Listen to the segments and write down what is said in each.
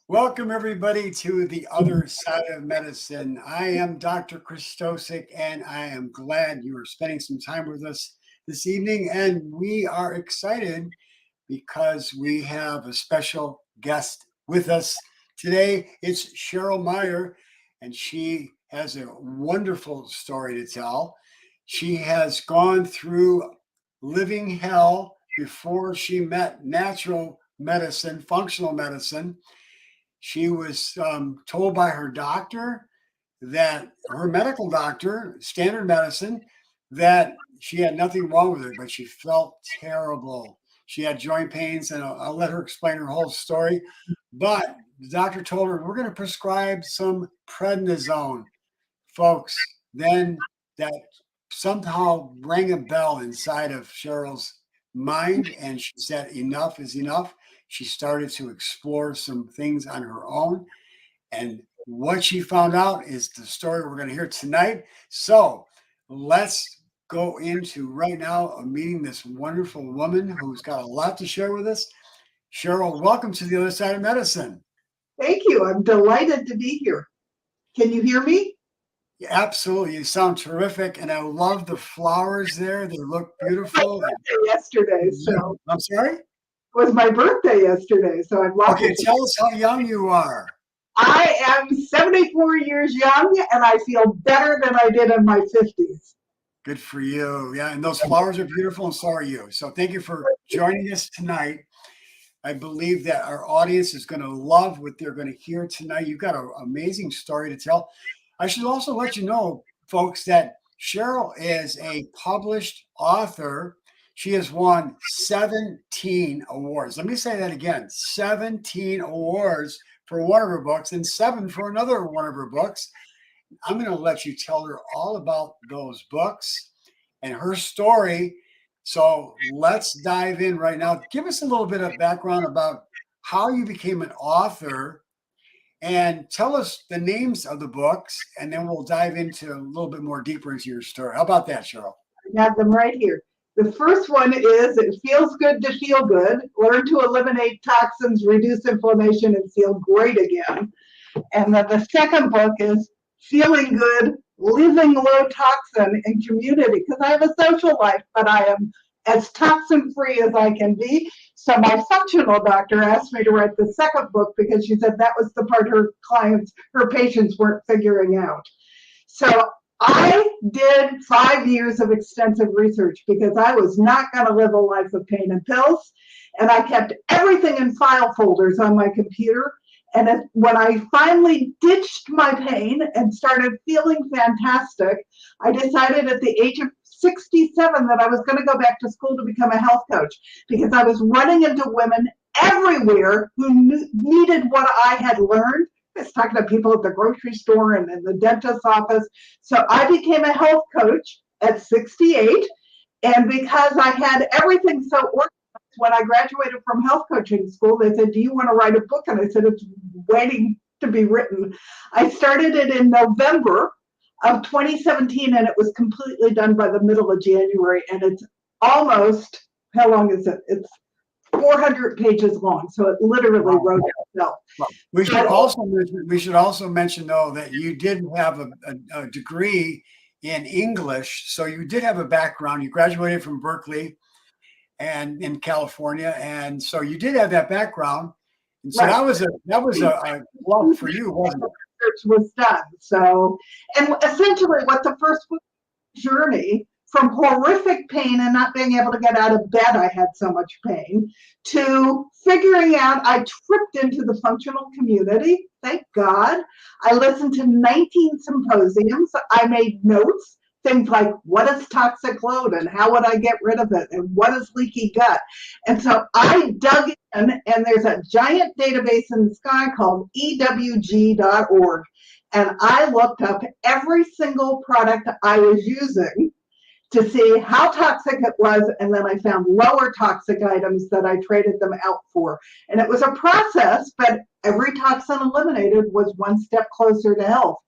Welcome, everybody, to the other side of medicine. I am Dr. Krystosik, and I am glad you are spending some time with us this evening. And we are excited because we have a special guest with us today. It's Cheryl Meyer, and she has a wonderful story to tell. She has gone through living hell before she met natural medicine, functional medicine. She was told by her doctor, that her medical doctor, standard medicine, that she had nothing wrong with her, but she felt terrible. She had joint pains, and I'll let her explain her whole story. But the doctor told her, we're going to prescribe some prednisone, folks. Then that somehow rang a bell inside of Cheryl's mind, and she said, enough is enough. She started to explore some things on her own. And what she found out is the story we're going to hear tonight. So let's go into right now meeting this wonderful woman who's got a lot to share with us. Cheryl, welcome to the other side of medicine. Thank you. I'm delighted to be here. Can you hear me? Yeah, absolutely. You sound terrific. And I love the flowers there. They look beautiful. My birthday yesterday, so I'm sorry? it was my birthday yesterday, so I've lost Okay, tell us how young you are. I am 74 years young, and I feel better than I did in my 50s. Good for you. Yeah, and those flowers are beautiful, and so are you. So thank you for joining us tonight. I believe that our audience is going to love what they're going to hear tonight. You've got an amazing story to tell. I should also let you know, folks, that Cheryl is a published author. She has won 17 awards. Let me say that again, 17 awards for one of her books and 7 for another one of her books. I'm going to let you tell her all about those books and her story. So let's dive in right now. Give us a little bit of background about how you became an author and tell us the names of the books, and then we'll dive into a little bit more deeper into your story. How about that, Cheryl? I have them right here. The first one is It Feels Good to Feel Good. Learn to eliminate toxins, reduce inflammation, and feel great again. And then the second book is Feeling Good, Living Low Toxin in Community, because I have a social life, but I am as toxin free as I can be. So my functional doctor asked me to write the second book because she said that was the part her patients weren't figuring out. So I did 5 years of extensive research because I was not going to live a life of pain and pills. And I kept everything in file folders on my computer. And when I finally ditched my pain and started feeling fantastic, I decided at the age of 67 that I was going to go back to school to become a health coach because I was running into women everywhere who needed what I had learned. I was talking to people at the grocery store and in the dentist's office. So I became a health coach at 68. And because I had everything so organized, when I graduated from health coaching school, they said, do you want to write a book? And I said, it's waiting to be written. I started it in November of 2017, and it was completely done by the middle of January. And it's almost, how long is it? It's 400 pages long, so it literally wrote itself. Well, we should also mention though that you did have a degree in English, so you did have a background. You graduated from Berkeley and in California, and so you did have that background. And so that was a love for you, wasn't it? Research was done. So, and essentially, what the first journey from horrific pain and not being able to get out of bed, I had so much pain, to figuring out I tripped into the functional community. Thank God. I listened to 19 symposiums. I made notes. Things like, what is toxic load and how would I get rid of it? And what is leaky gut? And so I dug in, and there's a giant database in the sky called EWG.org. And I looked up every single product I was using to see how toxic it was, and then I found lower toxic items that I traded them out for. And it was a process, but every toxin eliminated was one step closer to health.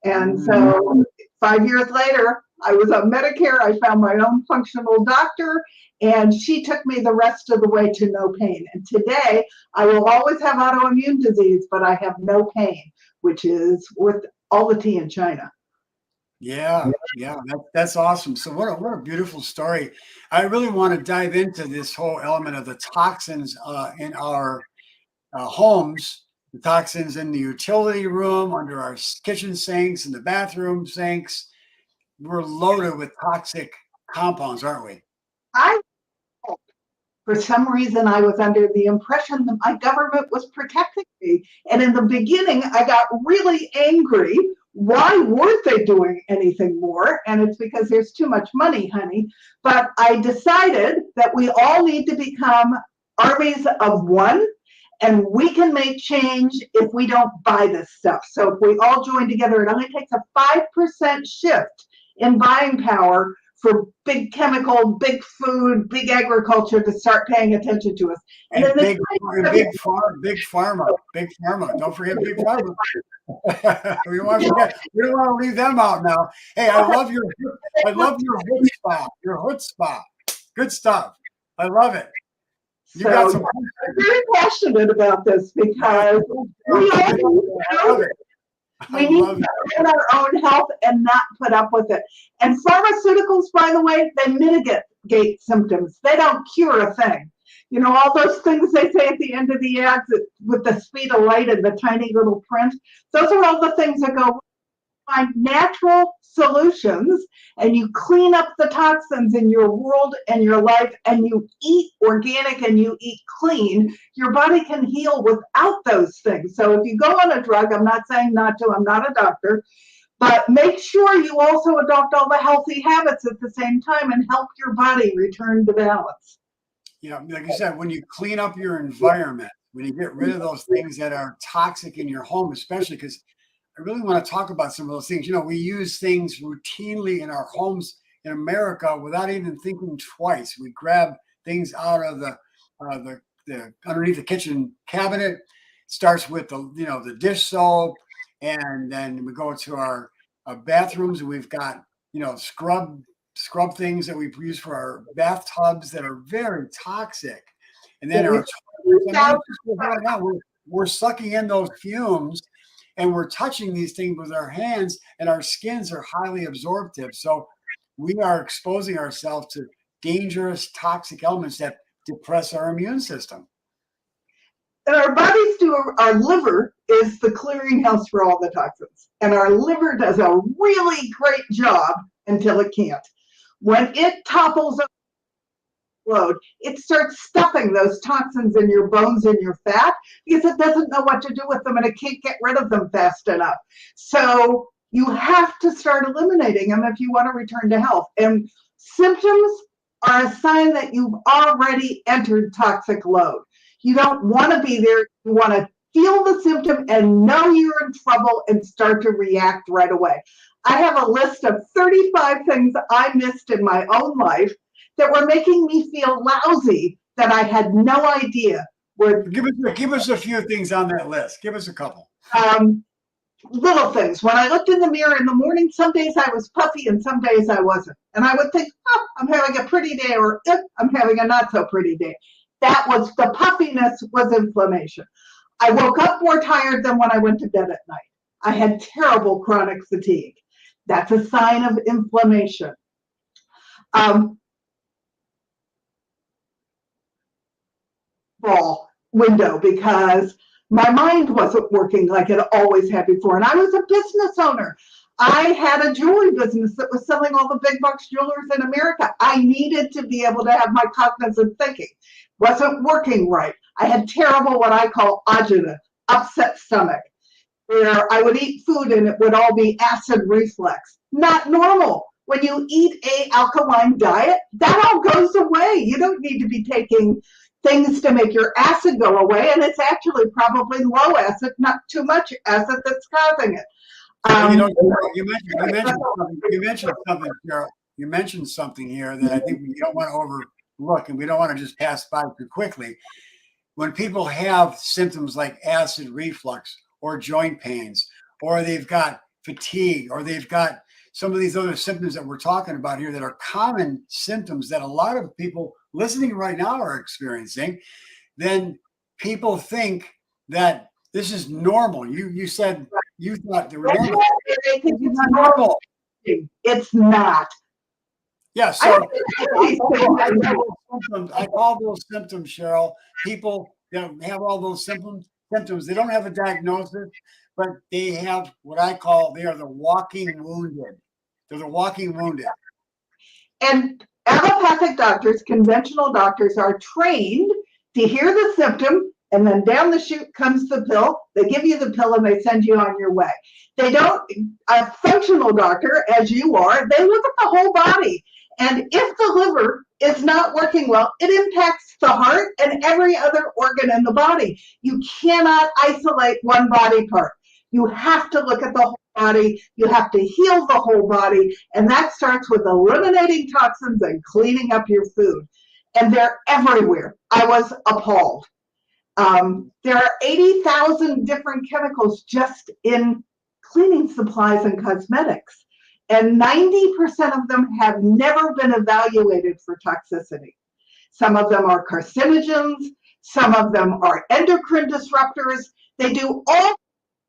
And so 5 years later, I was on Medicare. I found my own functional doctor, and she took me the rest of the way to no pain. And today, I will always have autoimmune disease, but I have no pain, which is worth all the tea in China. Yeah, yeah, that's awesome. So what a beautiful story. I really want to dive into this whole element of the toxins in our homes, the toxins in the utility room, under our kitchen sinks, and the bathroom sinks. We're loaded with toxic compounds, aren't we? I For some reason, I was under the impression that my government was protecting me. And in the beginning, I got really angry. Why weren't they doing anything more? And it's because there's too much money, honey. But I decided that we all need to become armies of one, and we can make change if we don't buy this stuff. So if we all join together, it only takes a 5% shift in buying power for big chemical, big food, big agriculture to start paying attention to us. And big pharma. Don't forget big pharma. We don't want to leave them out now. Hey, I love your chutzpah. Your chutzpah. Good stuff. I love it. You got some. I'm very passionate about this because we need to own our own health and not put up with it. And pharmaceuticals, by the way, they mitigate symptoms. They don't cure a thing. You know, all those things they say at the end of the ads with the speed of light and the tiny little print, those are all the things that go find natural solutions, and you clean up the toxins in your world and your life, and you eat organic and you eat clean, your body can heal without those things. So if you go on a drug, I'm not saying not to, I'm not a doctor, but make sure you also adopt all the healthy habits at the same time and help your body return to balance. Yeah, like you said, when you clean up your environment, when you get rid of those things that are toxic in your home, especially because I really want to talk about some of those things. You know, we use things routinely in our homes in America without even thinking twice. We grab things out of the underneath the kitchen cabinet. It starts with the dish soap, and then we go to our bathrooms, and we've got scrub things that we use for our bathtubs that are very toxic, and then we're sucking in those fumes. And we're touching these things with our hands, and our skins are highly absorptive. So we are exposing ourselves to dangerous toxic elements that depress our immune system. And our bodies our liver is the clearinghouse for all the toxins. And our liver does a really great job until it can't. When it topples load, it starts stuffing those toxins in your bones and your fat because it doesn't know what to do with them and it can't get rid of them fast enough. So you have to start eliminating them if you want to return to health. And symptoms are a sign that you've already entered toxic load. You don't want to be there. You want to feel the symptom and know you're in trouble and start to react right away. I have a list of 35 things I missed in my own life that were making me feel lousy that I had no idea. Give us a few things on that list. Give us a couple. Little things. When I looked in the mirror in the morning, some days I was puffy and some days I wasn't. And I would think, oh, I'm having a pretty day, or I'm having a not so pretty day. The puffiness was inflammation. I woke up more tired than when I went to bed at night. I had terrible chronic fatigue. That's a sign of inflammation. Window because my mind wasn't working like it always had before. And I was a business owner. I had a jewelry business that was selling all the big box jewelers in America. I needed to be able to have my cognizant thinking. Wasn't working right. I had terrible, what I call agita, upset stomach, where I would eat food and it would all be acid reflux. Not normal. When you eat a alkaline diet, that all goes away. You don't need to be taking things to make your acid go away, and it's actually probably low acid, not too much acid, that's causing it. You mentioned something, Cheryl. You mentioned something here that I think we don't want to overlook, and we don't want to just pass by too quickly. When people have symptoms like acid reflux or joint pains, or they've got fatigue, or they've got some of these other symptoms that we're talking about here that are common symptoms that a lot of people listening right now are experiencing, then people think that this is normal. You said you thought they were That's normal. right. They think This is it's not normal. normal. It's not. Yeah, I so don't have these I call those symptoms, Cheryl. People that have all those symptoms, they don't have a diagnosis, but they have what I call, they are the walking wounded. They're the walking wounded. And allopathic doctors, conventional doctors, are trained to hear the symptom, and then down the chute comes the pill. They give you the pill and they send you on your way. They don't, a functional doctor, as you are, they look at the whole body. And if the liver is not working well, it impacts the heart and every other organ in the body. You cannot isolate one body part. You have to look at the whole body. You have to heal the whole body. And that starts with eliminating toxins and cleaning up your food. And they're everywhere. I was appalled. There are 80,000 different chemicals just in cleaning supplies and cosmetics. And 90% of them have never been evaluated for toxicity. Some of them are carcinogens. Some of them are endocrine disruptors. They do all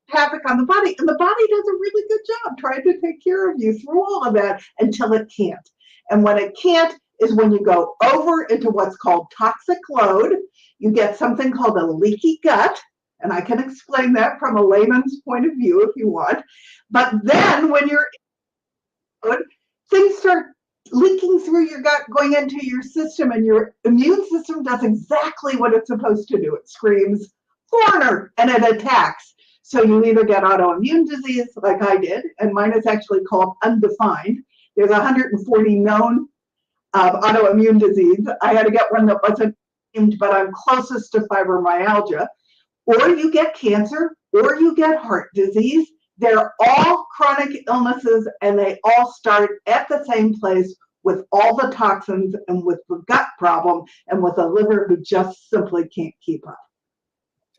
havoc on the body, and the body does a really good job trying to take care of you through all of that until it can't. And when it can't is when you go over into what's called toxic load. You get something called a leaky gut, and I can explain that from a layman's point of view if you want. But then when you're good, things start leaking through your gut, going into your system, and your immune system does exactly what it's supposed to do. It screams, foreigner, and it attacks. So you either get autoimmune disease, like I did, and mine is actually called undefined. There's 140 known autoimmune disease. I had to get one that wasn't named, but I'm closest to fibromyalgia. Or you get cancer, or you get heart disease. They're all chronic illnesses, and they all start at the same place with all the toxins and with the gut problem and with a liver who just simply can't keep up.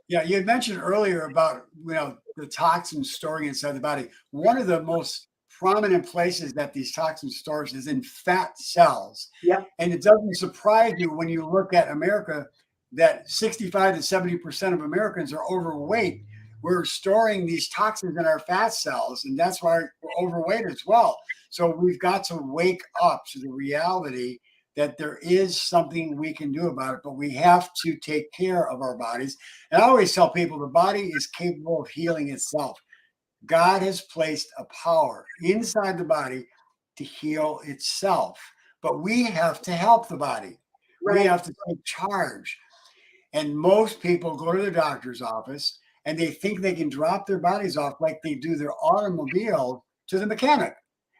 Yeah, you had mentioned earlier about the toxins storing inside the body. One of the most prominent places that these toxins stores is in fat cells. Yep. And it doesn't surprise you when you look at America that 65 to 70% of Americans are overweight. We're storing these toxins in our fat cells, and that's why we're overweight as well. So we've got to wake up to the reality that there is something we can do about it, but we have to take care of our bodies. And I always tell people the body is capable of healing itself. God has placed a power inside the body to heal itself, but we have to help the body. Right. We have to take charge. And most people go to the doctor's office and they think they can drop their bodies off like they do their automobile to the mechanic.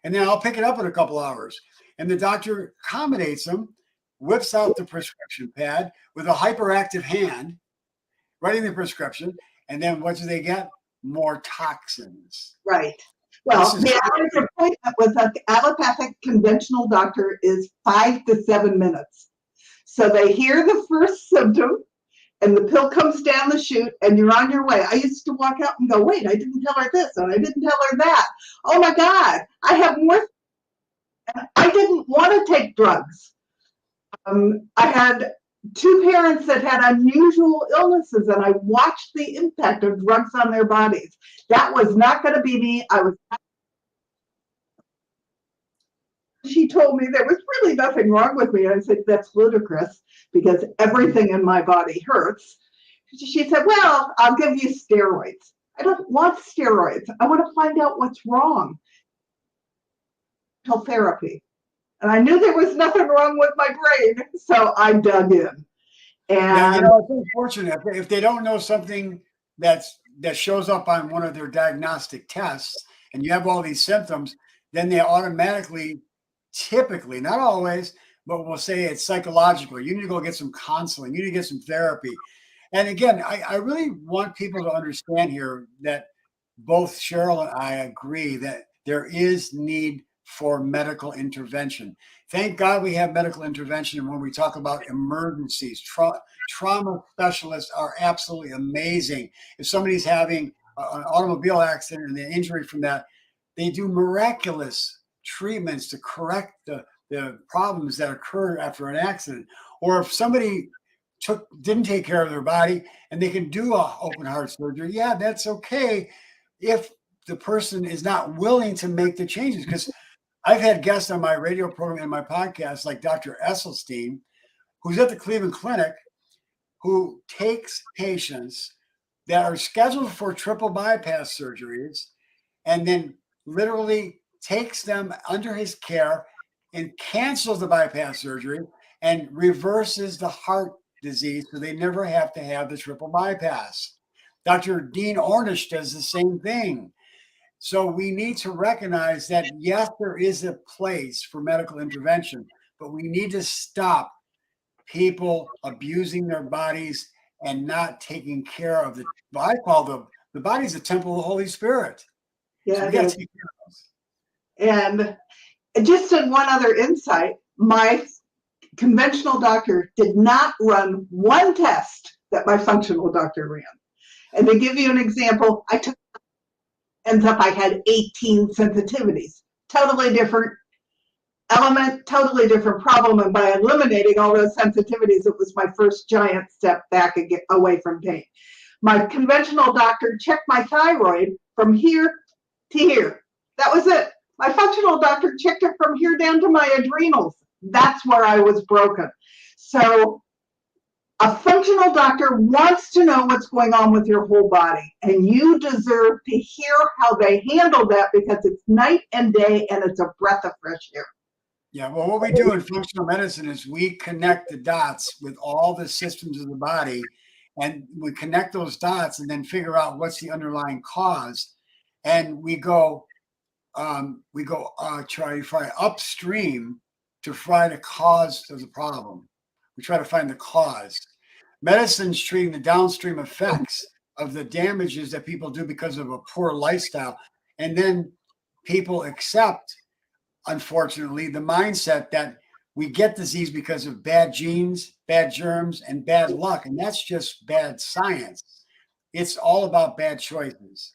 And then I'll pick it up in a couple hours. And the doctor accommodates them, whips out the prescription pad with a hyperactive hand, writing the prescription. And then what do they get? More toxins. Right. Well, the average appointment with an allopathic conventional doctor is 5 to 7 minutes. So they hear the first symptom, and the pill comes down the chute, and you're on your way. I used to walk out and go, wait, I didn't tell her this, and I didn't tell her that. Oh my God, I have more. I didn't want to take drugs. I had two parents that had unusual illnesses, and I watched the impact of drugs on their bodies. That was not going to be me. She told me there was really nothing wrong with me. I said, that's ludicrous because everything in my body hurts. She said, well, I'll give you steroids. I don't want steroids. I want to find out what's wrong. Therapy. And I knew there was nothing wrong with my brain, so I dug in. And it's unfortunate if they don't know something that shows up on one of their diagnostic tests, and you have all these symptoms, then they automatically, typically, not always, but we'll say it's psychological. You need to go get some counseling. You need to get some therapy. And again, I really want people to understand here that both Cheryl and I agree that there is need for medical intervention. Thank God we have medical intervention. And when we talk about emergencies, trauma specialists are absolutely amazing. If somebody's having an automobile accident and an injury from that, they do miraculous treatments to correct the problems that occur after an accident. Or if somebody didn't take care of their body and they can do a open heart surgery, yeah, that's okay if the person is not willing to make the changes. Because I've had guests on my radio program and my podcast, like Dr. Esselstyn, who's at the Cleveland Clinic, who takes patients that are scheduled for triple bypass surgeries and then literally takes them under his care and cancels the bypass surgery and reverses the heart disease so they never have to have the triple bypass. Dr. Dean Ornish does the same thing. So we need to recognize that, yes, there is a place for medical intervention, but we need to stop people abusing their bodies and not taking care of what I call the body is a temple of the Holy Spirit. Yeah, so we got to take care of those. And just in one other insight, my conventional doctor did not run one test that my functional doctor ran. And to give you an example, ends up I had 18 sensitivities, totally different element, totally different problem. And by eliminating all those sensitivities, it was my first giant step back and get away from pain. My conventional doctor checked my thyroid from here to here. That was it. My functional doctor checked it from here down to my adrenals. That's where I was broken. So a functional doctor wants to know what's going on with your whole body, and you deserve to hear how they handle that, because it's night and day and it's a breath of fresh air. Yeah, well, what we do in functional medicine is we connect the dots with all the systems of the body, and we connect those dots and then figure out what's the underlying cause. And we go try upstream to find the cause of the problem. We try to find the cause. Medicine's treating the downstream effects of the damages that people do because of a poor lifestyle. And then people accept, unfortunately, the mindset that we get disease because of bad genes, bad germs, and bad luck. And that's just bad science. It's all about bad choices.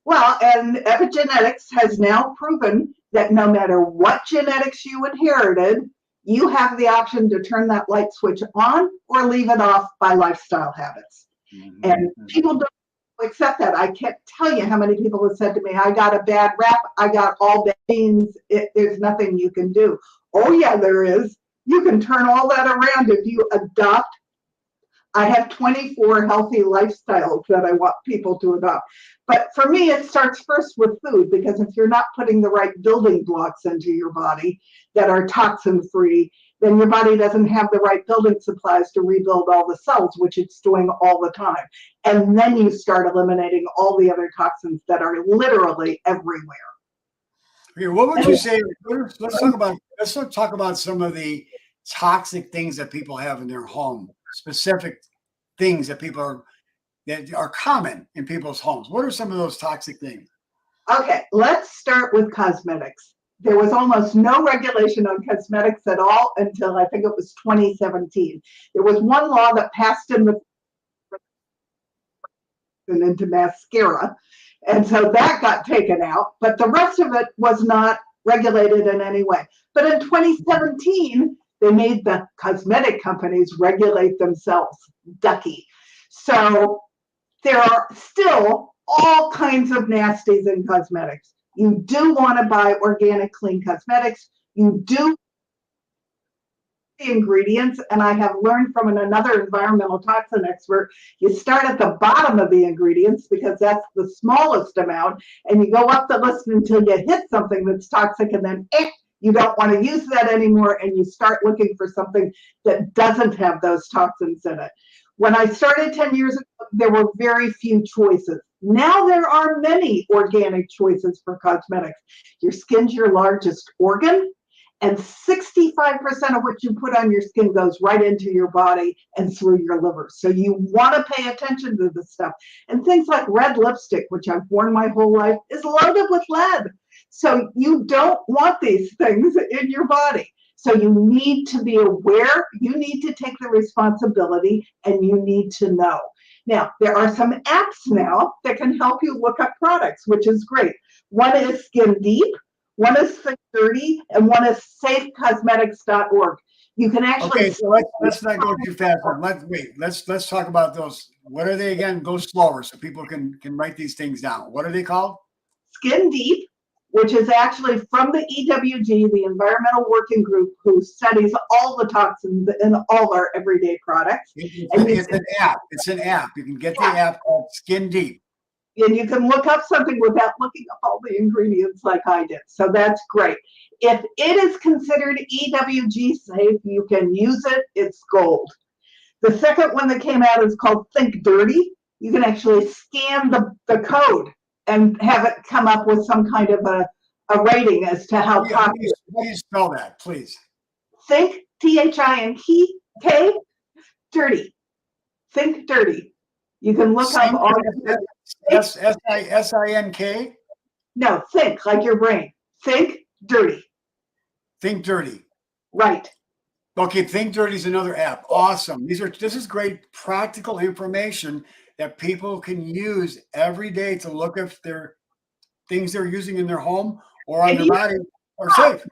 Well, and epigenetics has now proven that no matter what genetics you inherited, you have the option to turn that light switch on or leave it off by lifestyle habits. Mm-hmm. And people don't accept that. I can't tell you how many people have said to me, I got a bad rap, I got all bad genes, there's nothing you can do. Oh yeah, there is. You can turn all that around if you adopt. I have 24 healthy lifestyles that I want people to adopt. But for me, it starts first with food, because if you're not putting the right building blocks into your body that are toxin-free, then your body doesn't have the right building supplies to rebuild all the cells, which it's doing all the time. And then you start eliminating all the other toxins that are literally everywhere. Okay, what would you say? Let's talk about some of the toxic things that people have in their home, specific things that are common in people's homes. What are some of those toxic things? Okay, let's start with cosmetics. There was almost no regulation on cosmetics at all until I think it was 2017. There was one law that passed into mascara, and so that got taken out, but the rest of it was not regulated in any way. But in 2017, they made the cosmetic companies regulate themselves. Ducky. So there are still all kinds of nasties in cosmetics. You do want to buy organic, clean cosmetics. You do the ingredients, and I have learned from another environmental toxin expert, you start at the bottom of the ingredients because that's the smallest amount, and you go up the list until you hit something that's toxic, and then you don't want to use that anymore, and you start looking for something that doesn't have those toxins in it. When I started 10 years ago, there were very few choices. Now there are many organic choices for cosmetics. Your skin's your largest organ, and 65% of what you put on your skin goes right into your body and through your liver. So you want to pay attention to this stuff. And things like red lipstick, which I've worn my whole life, is loaded with lead. So you don't want these things in your body. So you need to be aware, you need to take the responsibility, and you need to know. Now, there are some apps now that can help you look up products, which is great. One is Skin Deep, One is Think Dirty, and one is safecosmetics.org. You can actually. Okay, so let's not go too fast. Let's talk about those. What are they again? Go slower so people can write these things down. What are they called? Skin Deep, which is actually from the EWG, the Environmental Working Group, who studies all the toxins in all our everyday products. It's an app. It's an app. You can get the app called Skin Deep. And you can look up something without looking up all the ingredients like I did. So that's great. If it is considered EWG safe, you can use it. It's gold. The second one that came out is called Think Dirty. You can actually scan the code and have it come up with some kind of a rating as to how toxic. How do you spell that, please? Think, THINK, dirty. Think Dirty. You can look up all SINK? No, think, like your brain. Think Dirty. Think Dirty. Right. Okay, Think Dirty is another app. Awesome. This is great practical information that people can use every day to look if their things they're using in their home or on their body are safe.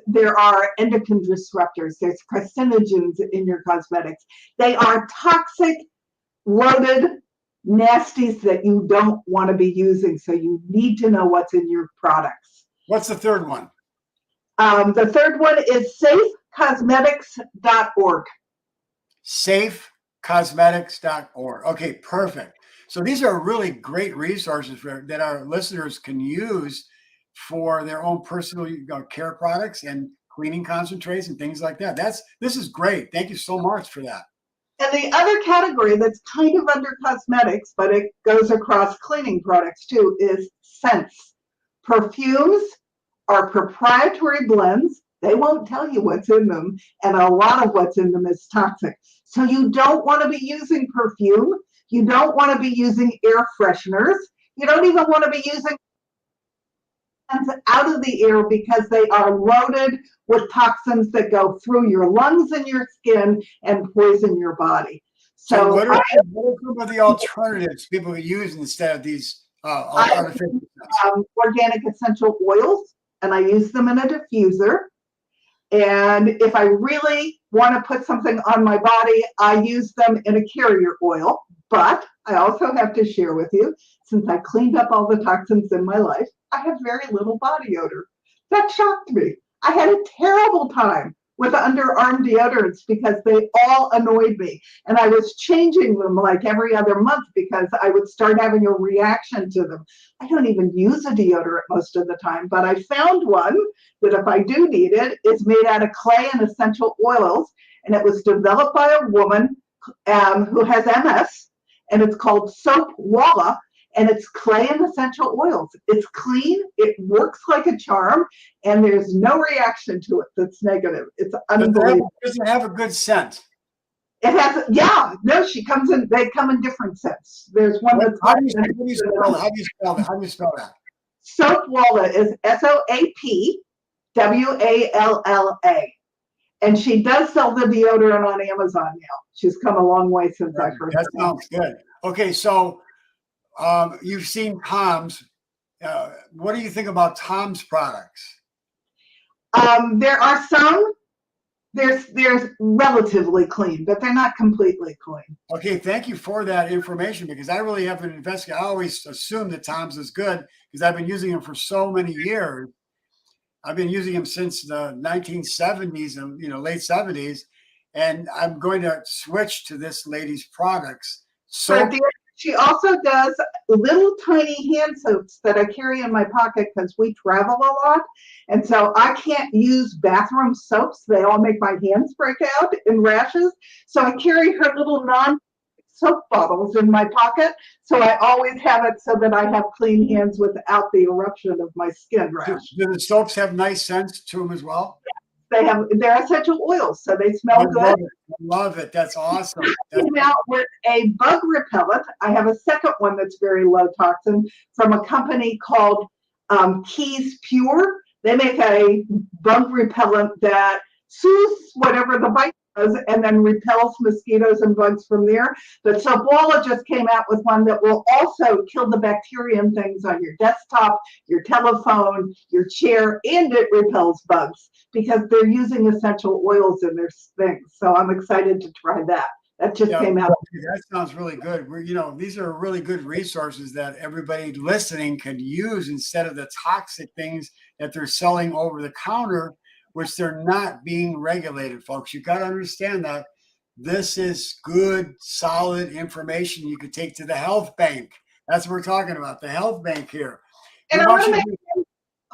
There are endocrine disruptors. There's carcinogens in your cosmetics. They are toxic, loaded nasties that you don't want to be using. So you need to know what's in your products. What's the third one? The third one is safecosmetics.org. Safecosmetics.org. Okay, perfect. So these are really great resources that our listeners can use for their own personal care products and cleaning concentrates and things like that. This is great. Thank you so much for that. And the other category that's kind of under cosmetics, but it goes across cleaning products too, is scents. Perfumes are proprietary blends. They won't tell you what's in them, and a lot of what's in them is toxic. So you don't want to be using perfume. You don't want to be using air fresheners. You don't even want to be using out of the air because they are loaded with toxins that go through your lungs and your skin and poison your body. So what are some of the alternatives people can use instead of these artificial organic essential oils, and I use them in a diffuser. And if I really want to put something on my body, I use them in a carrier oil. But I also have to share with you, since I cleaned up all the toxins in my life, I have very little body odor. That shocked me. I had a terrible time with underarm deodorants because they all annoyed me. And I was changing them like every other month because I would start having a reaction to them. I don't even use a deodorant most of the time, but I found one that if I do need it, is made out of clay and essential oils. And it was developed by a woman who has MS, and it's called Soap Walla. And it's clay and essential oils. It's clean, it works like a charm, and there's no reaction to it that's negative. It's unbelievable. Does it have a good scent? It has, they come in different scents. There's one that's... How do you spell that? Soap Walla is SOAPWALLA. And she does sell the deodorant on Amazon now. She's come a long way since I first... That sounds good. Okay, so you've seen Tom's. What do you think about Tom's products? There are some. There's relatively clean, but they're not completely clean. Okay, thank you for that information because I really haven't investigated. I always assume that Tom's is good because I've been using them for so many years. I've been using them since the 1970s and late 70s, and I'm going to switch to this lady's products. So. She also does little tiny hand soaps that I carry in my pocket because we travel a lot. And so I can't use bathroom soaps. They all make my hands break out in rashes. So I carry her little non-soap bottles in my pocket. So I always have it so that I have clean hands without the eruption of my skin rash. Do the soaps have nice scents to them as well? They're essential oils, so they smell good. Love it. That's awesome. Came out with a bug repellent. I have a second one that's very low toxin from a company called Keys Pure. They make a bug repellent that soothes whatever the bite and then repels mosquitoes and bugs from there. But Sobola just came out with one that will also kill the bacteria and things on your desktop, your telephone, your chair, and it repels bugs because they're using essential oils in their things. So I'm excited to try that. That just came out. That sounds really good. These are really good resources that everybody listening could use instead of the toxic things that they're selling over the counter, which they're not being regulated, folks. You got to understand that this is good, solid information you could take to the health bank. That's what we're talking about, the health bank here. And I want to make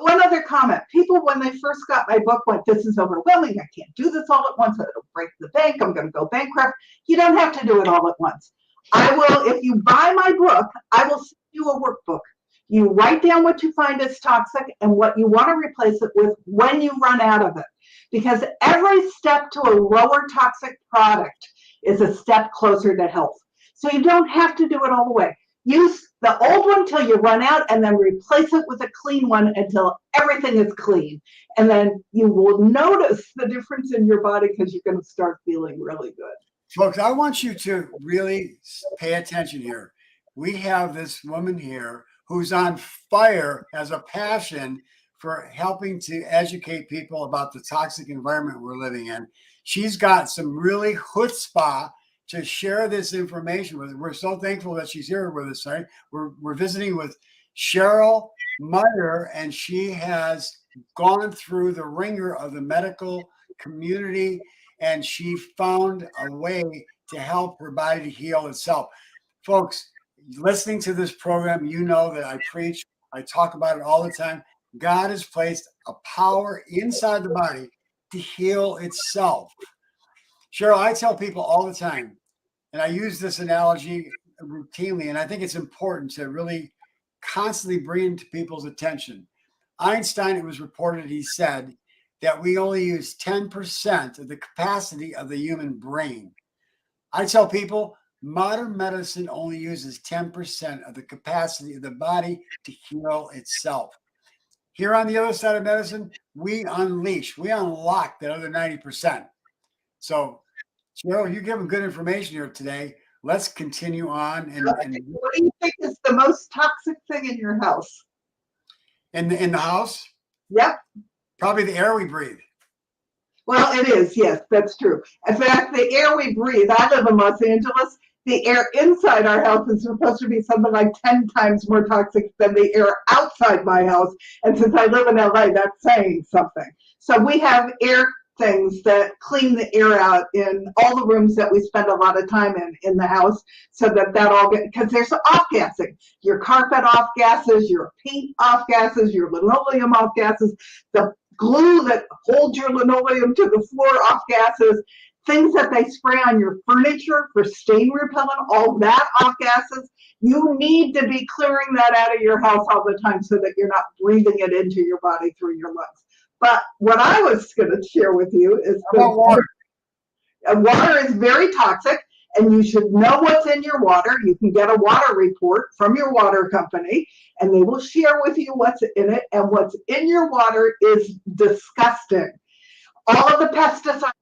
one other comment. People, when they first got my book, went, this is overwhelming. I can't do this all at once. It'll break the bank. I'm going to go bankrupt. You don't have to do it all at once. I will, if you buy my book, I will send you a workbook. You write down what you find is toxic and what you want to replace it with when you run out of it. Because every step to a lower toxic product is a step closer to health. So you don't have to do it all the way. Use the old one till you run out and then replace it with a clean one until everything is clean. And then you will notice the difference in your body because you're going to start feeling really good. Folks, I want you to really pay attention here. We have this woman here who's on fire, has a passion for helping to educate people about the toxic environment we're living in. She's got some really chutzpah to share this information with us. We're so thankful that she's here with us. Right? We're visiting with Cheryl Meyer, and she has gone through the ringer of the medical community, and she found a way to help her body to heal itself. Folks, listening to this program, you know that I preach, I talk about it all the time. God has placed a power inside the body to heal itself. Cheryl, I tell people all the time, and I use this analogy routinely, and I think it's important to really constantly bring it to people's attention. Einstein, it was reported, he said that we only use 10% of the capacity of the human brain. I tell people modern medicine only uses 10% of the capacity of the body to heal itself. Here on the other side of medicine, we unlock that other 90%. So, Cheryl, you're giving good information here today. Let's continue on. What do you think is the most toxic thing in your house? In the house? Yep. Probably the air we breathe. Well, it is. Yes, that's true. In fact, the air we breathe, I live in Los Angeles, the air inside our house is supposed to be something like 10 times more toxic than the air outside my house. And since I live in LA, that's saying something. So we have air things that clean the air out in all the rooms that we spend a lot of time in the house, so that all gets, because there's off-gassing. Your carpet off-gasses, your paint off-gasses, your linoleum off-gasses, the glue that holds your linoleum to the floor off-gasses, things that they spray on your furniture for stain repellent, all that off-gasses. You need to be clearing that out of your house all the time so that you're not breathing it into your body through your lungs. But what I was going to share with you is water. Water is very toxic, and you should know what's in your water. You can get a water report from your water company, and they will share with you what's in it. And what's in your water is disgusting. All of the pesticides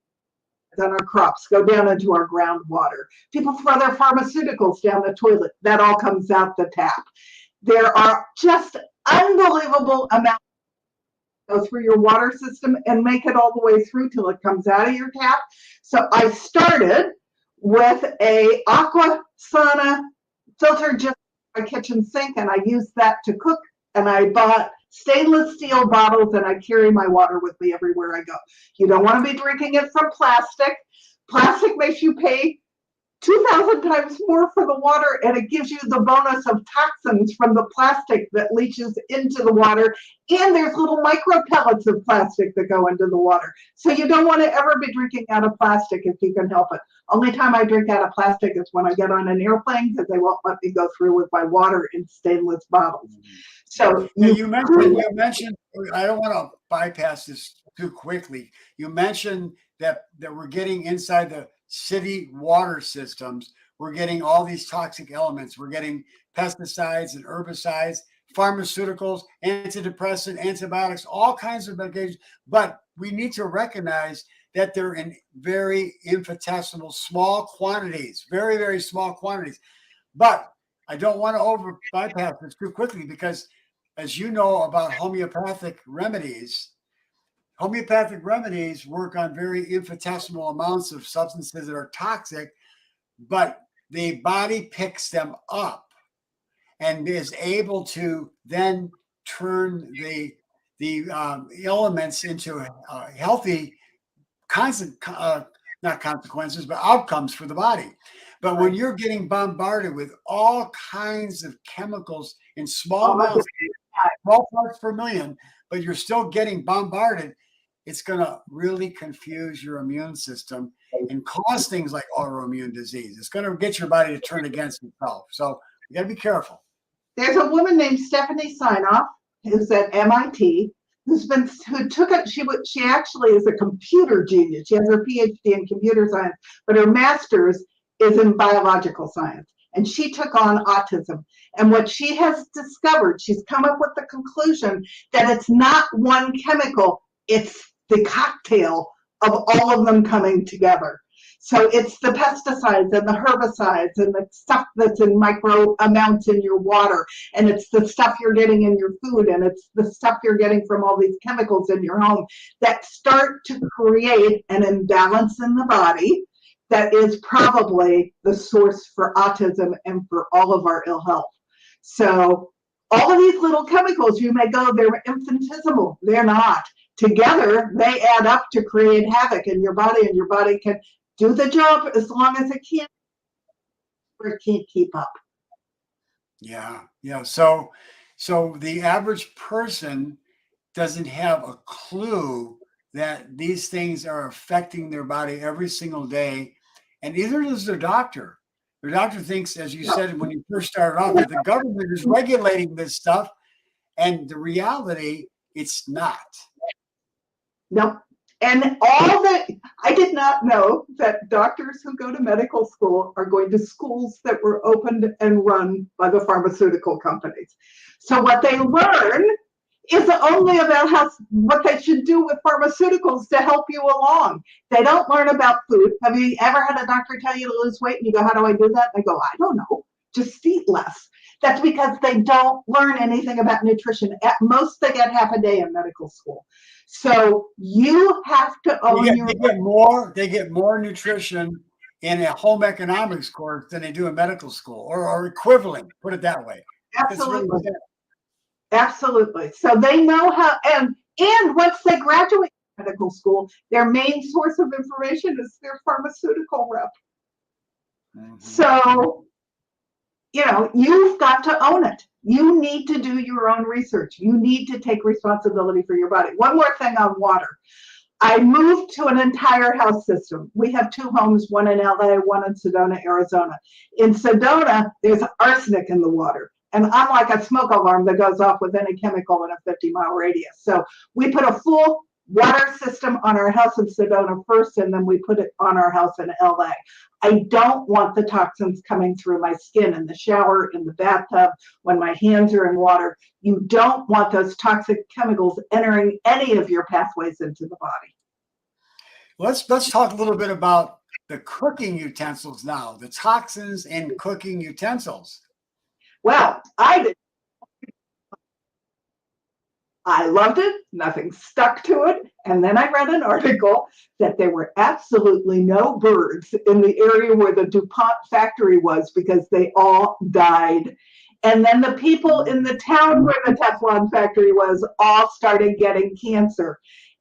on our crops go down into our groundwater. People throw their pharmaceuticals down the toilet. That all comes out the tap. There are just unbelievable amounts go through your water system and make it all the way through till it comes out of your tap. So I started with a aqua sauna filter just in my kitchen sink, and I used that to cook, and I bought stainless steel bottles, and I carry my water with me everywhere I go. You don't want to be drinking it from plastic. Plastic makes you pay 2,000 times more for the water, and it gives you the bonus of toxins from the plastic that leaches into the water, and there's little micro pellets of plastic that go into the water. So you don't want to ever be drinking out of plastic if you can help it. Only time I drink out of plastic is when I get on an airplane, because they won't let me go through with my water in stainless bottles. So you mentioned, I don't want to bypass this too quickly. You mentioned that we're getting inside the city water systems, we're getting all these toxic elements. We're getting pesticides and herbicides, pharmaceuticals, antidepressant, antibiotics, all kinds of medications. But we need to recognize that they're in very infinitesimal small quantities, very, very small quantities. But I don't want to over bypass this too quickly because, as you know about homeopathic remedies work on very infinitesimal amounts of substances that are toxic, but the body picks them up and is able to then turn the elements into healthy not consequences, but outcomes for the body. But when you're getting bombarded with all kinds of chemicals in small amounts, small parts per million, but you're still getting bombarded, it's going to really confuse your immune system and cause things like autoimmune disease. It's going to get your body to turn against itself. So you got to be careful. There's a woman named Stephanie Sinoff who's at MIT who took it. She actually is a computer genius. She has her PhD in computer science, but her master's is in biological science. And she took on autism. And what she has discovered, she's come up with the conclusion that it's not one chemical, it's the cocktail of all of them coming together. So it's the pesticides and the herbicides and the stuff that's in micro amounts in your water, and it's the stuff you're getting in your food, and it's the stuff you're getting from all these chemicals in your home that start to create an imbalance in the body that is probably the source for autism and for all of our ill health. So all of these little chemicals, you may go, they're infinitesimal. They're not. Together, they add up to create havoc in your body, and your body can do the job as long as it can, or it can't keep up. Yeah. So the average person doesn't have a clue that these things are affecting their body every single day, and neither does their doctor. Their doctor thinks, as you said when you first started off, that the government is regulating this stuff, and the reality, it's not. Nope. And I did not know that doctors who go to medical school are going to schools that were opened and run by the pharmaceutical companies. So what they learn is only about what they should do with pharmaceuticals to help you along. They don't learn about food. Have you ever had a doctor tell you to lose weight and you go, how do I do that? And they go, I don't know, just eat less. That's because they don't learn anything about nutrition. At most, they get half a day in medical school. So you have to own they get more nutrition in a home economics course than they do in medical school, or equivalent, put it that way. Absolutely. Absolutely. So they know how, and once they graduate medical school, their main source of information is their pharmaceutical rep. Mm-hmm. So, you've got to own it. You need to do your own research. You need to take responsibility for your body. One more thing on water. I moved to an entire house system. We have 2 homes, one in LA, one in Sedona, Arizona. In Sedona, there's arsenic in the water. And I'm like a smoke alarm that goes off with any chemical in a 50-mile radius. So we put a full water system on our house in Sedona first, and then we put it on our house in LA. I don't want the toxins coming through my skin in the shower, in the bathtub, when my hands are in water. You don't want those toxic chemicals entering any of your pathways into the body. Let's talk a little bit about the cooking utensils now, the toxins in cooking utensils. Well, I loved it. Nothing stuck to it. And then I read an article that there were absolutely no birds in the area where the DuPont factory was because they all died. And then the people in the town where the Teflon factory was all started getting cancer.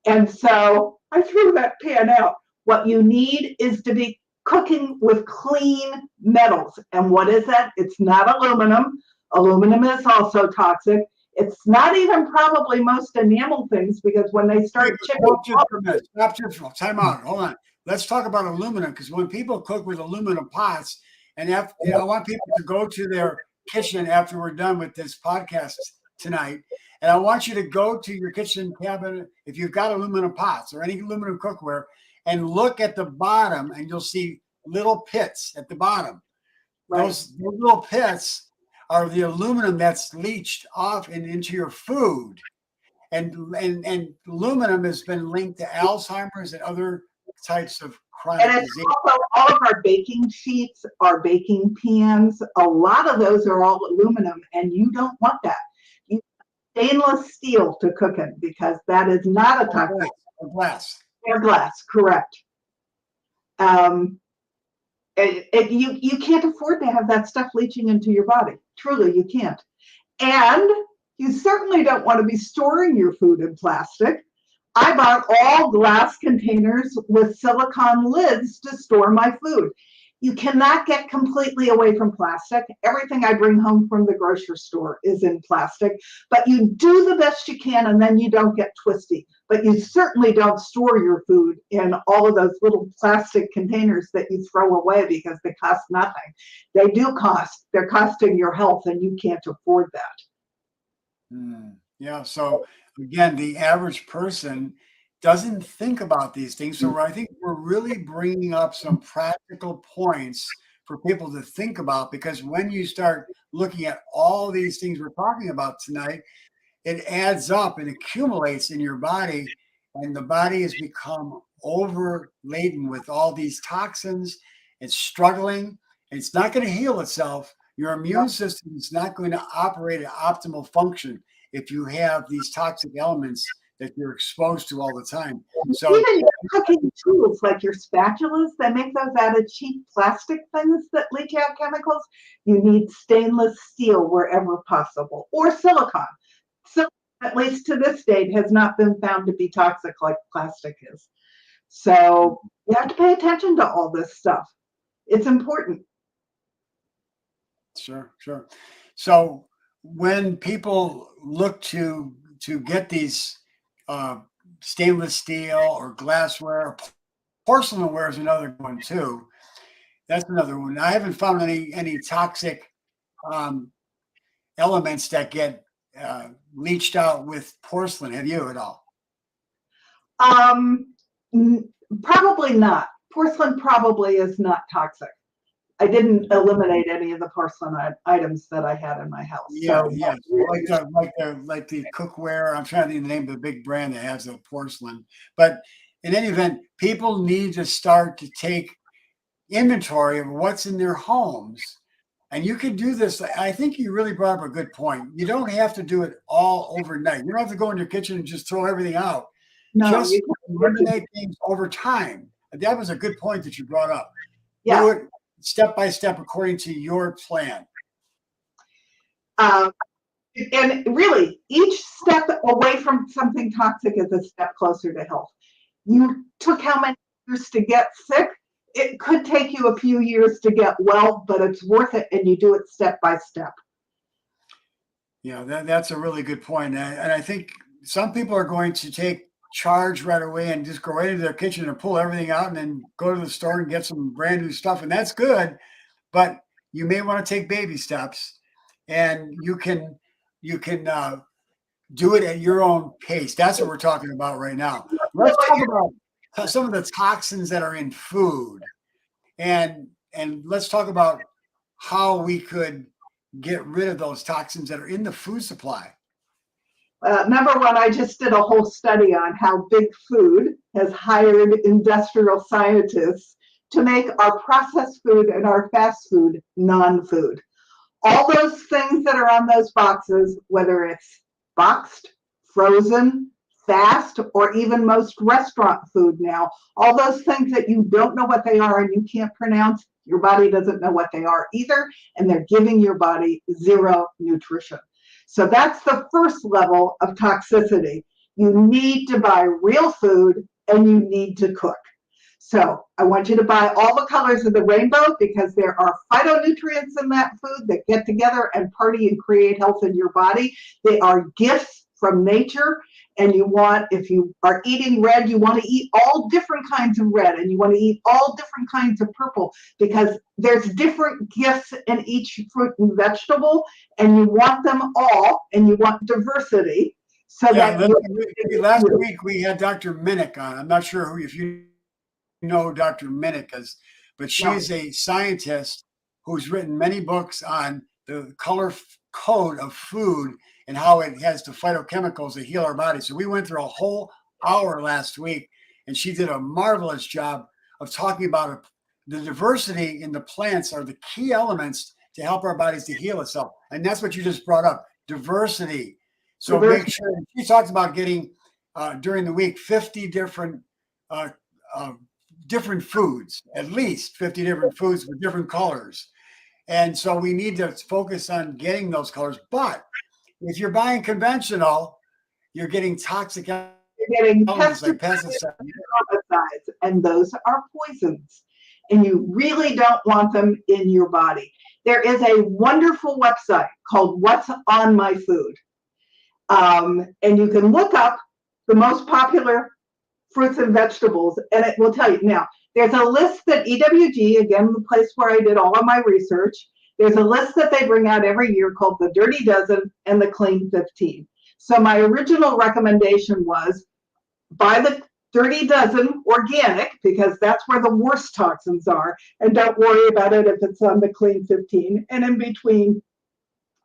And so I threw that pan out. What you need is to be cooking with clean metals. And what is that? It's not aluminum. Aluminum is also toxic. It's not even probably most enamel things, because when they start chipping. Stop, time out. Hold on. Let's talk about aluminum, because when people cook with aluminum pots, and I want people to go to their kitchen after we're done with this podcast tonight, and I want you to go to your kitchen cabinet, if you've got aluminum pots or any aluminum cookware, and look at the bottom, and you'll see little pits at the bottom. Right. Those little pits are the aluminum that's leached off and into your food. And aluminum has been linked to Alzheimer's and other types of And chronic it's disease. also all of our baking sheets, our baking pans, a lot of those are all aluminum, and you don't want that. You want stainless steel to cook in because that is not a toxic. Or glass. Or glass, correct. Um, you can't afford to have that stuff leaching into your body. Truly, you can't. And you certainly don't want to be storing your food in plastic. I bought all glass containers with silicone lids to store my food. You cannot get completely away from plastic. Everything I bring home from the grocery store is in plastic, but you do the best you can and then you don't get twisty. But you certainly don't store your food in all of those little plastic containers that you throw away because they cost nothing. They do cost. They're costing your health and you can't afford that. Yeah. So again, the average person doesn't think about these things. So I think we're really bringing up some practical points for people to think about, because when you start looking at all these things we're talking about tonight, it adds up and accumulates in your body, and the body has become overladen with all these toxins. It's struggling. It's not going to heal itself. Your immune system is not going to operate at optimal function if you have these toxic elements that you're exposed to all the time. So even your cooking tools, like your spatulas, they make those out of cheap plastic things that leach out chemicals. You need stainless steel wherever possible, or silicone. Silicone, at least to this date, has not been found to be toxic like plastic is. So you have to pay attention to all this stuff. It's important. sure. So when people look to get these uh, stainless steel or glassware, porcelainware is another one too. That's another one. I haven't found any toxic um, elements that get leached out with porcelain. Have you at all? Um, Probably not. Porcelain probably is not toxic. I didn't eliminate any of the porcelain items that I had in my house. Yeah, So yeah. Like the cookware. I'm trying to think of the name of the big brand that has the porcelain. But in any event, people need to start to take inventory of what's in their homes. And you can do this. I think you really brought up a good point. You don't have to do it all overnight. You don't have to go in your kitchen and just throw everything out. no, Just you eliminate things over time. That was a good point that you brought up. yeah. Do it step by step according to your plan. Um, and really, each step away from something toxic is a step closer to health. You took how many years to get sick? It could take you a few years to get well, but it's worth it, and you do it step by step. Yeah, that's a really good point. And I think some people are going to take charge right away and just go right into their kitchen and pull everything out and then go to the store and get some brand new stuff. And that's good, but you may want to take baby steps, and you can do it at your own pace. That's what we're talking about right now. Let's talk about some of the toxins that are in food, and let's talk about how we could get rid of those toxins that are in the food supply. Number one, I just did a whole study on how Big Food has hired industrial scientists to make our processed food and our fast food non-food. All those things that are on those boxes, whether it's boxed, frozen, fast, or even most restaurant food now, all those things that you don't know what they are and you can't pronounce, your body doesn't know what they are either, and they're giving your body zero nutrition. So that's the first level of toxicity. You need to buy real food and you need to cook. So I want you to buy all the colors of the rainbow, because there are phytonutrients in that food that get together and party and create health in your body. They are gifts from nature. And you want, if you are eating red, you want to eat all different kinds of red, and you want to eat all different kinds of purple, because there's different gifts in each fruit and vegetable, and you want them all, and you want diversity. So Yeah, that last week we had Dr. Minnick on. I'm not sure if you know who Dr. Minnick is, but she's a scientist who's written many books on the color code of food and how it has the phytochemicals that heal our body. So we went through a whole hour last week, and she did a marvelous job of talking about the diversity in the plants are the key elements to help our bodies to heal itself. And that's what you just brought up, diversity. So make sure, she talks about getting during the week 50 different different foods, at least 50 different foods with different colors. And so we need to focus on getting those colors. But if you're buying conventional, you're getting toxic elements like pesticides, and those are poisons. And you really don't want them in your body. There is a wonderful website called What's on My Food. And you can look up the most popular fruits and vegetables, and it will tell you. Now, there's a list that EWG, again, the place where I did all of my research, there's a list that they bring out every year called the Dirty Dozen and the Clean 15. So my original recommendation was buy the Dirty Dozen organic, because that's where the worst toxins are, and don't worry about it if it's on the Clean 15. And in between,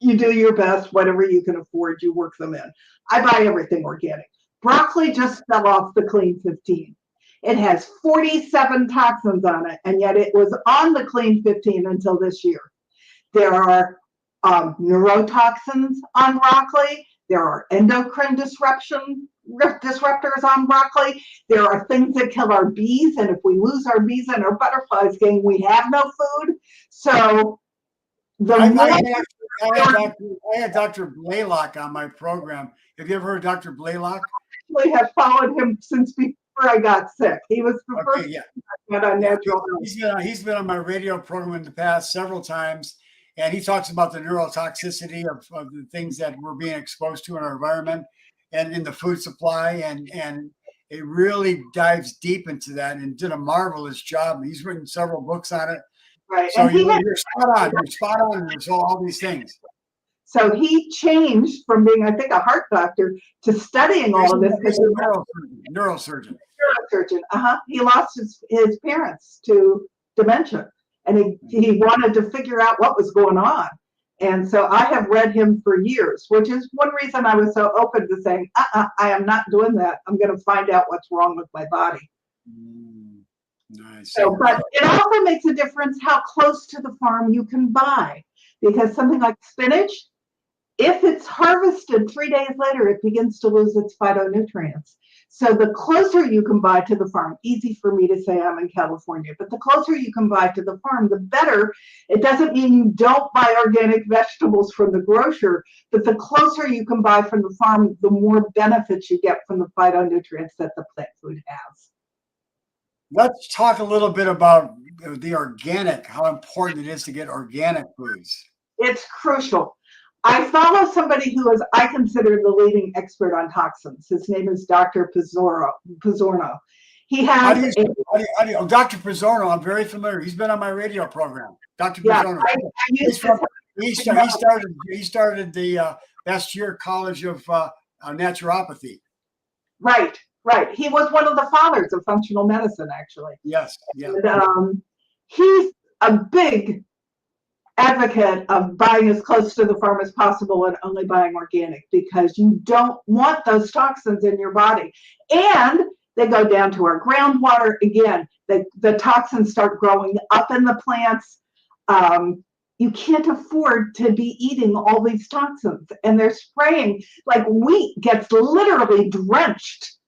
you do your best, whatever you can afford, you work them in. I buy everything organic. Broccoli just fell off the Clean 15. It has 47 toxins on it, and yet it was on the Clean 15 until this year. There are neurotoxins on broccoli. There are endocrine disruptors on broccoli. There are things that kill our bees, and if we lose our bees and our butterflies gang, we have no food. So I had Dr. Blaylock on my program. Have you ever heard of Dr. Blaylock? I actually have followed him since before I got sick. He was the first I got on natural health. He's been on my radio program in the past several times, and he talks about the neurotoxicity of the things that we're being exposed to in our environment and in the food supply, and it really dives deep into that and did a marvelous job. He's written several books on it. Right. So you're spot on. You're spot on. There's all these things. So he changed from being, I think, a heart doctor to studying all of this. He's a neurosurgeon. He lost his parents to dementia, and he wanted to figure out what was going on. And so I have read him for years, which is one reason I was so open to saying, I am not doing that. I'm going to find out what's wrong with my body. Nice. So, but it also makes a difference how close to the farm you can buy, because something like spinach, if it's harvested 3 days later, it begins to lose its phytonutrients. So the closer you can buy to the farm, easy for me to say I'm in California, but the closer you can buy to the farm, the better. It doesn't mean you don't buy organic vegetables from the grocer, but the closer you can buy from the farm, the more benefits you get from the phytonutrients that the plant food has. Let's talk a little bit about the organic, how important it is to get organic foods. It's crucial. I follow somebody who is, I consider, the leading expert on toxins. His name is Dr. Pizzorno. He has Dr. Pizzorno, I'm very familiar. He's been on my radio program. Dr. Pizzorno. He started the Bastyr College of Naturopathy. Right. He was one of the fathers of functional medicine, actually. Yes. Yeah. And, he's a big advocate of buying as close to the farm as possible and only buying organic, because you don't want those toxins in your body. And they go down to our groundwater. Again, the toxins start growing up in the plants. You can't afford to be eating all these toxins. And they're spraying, like wheat gets literally drenched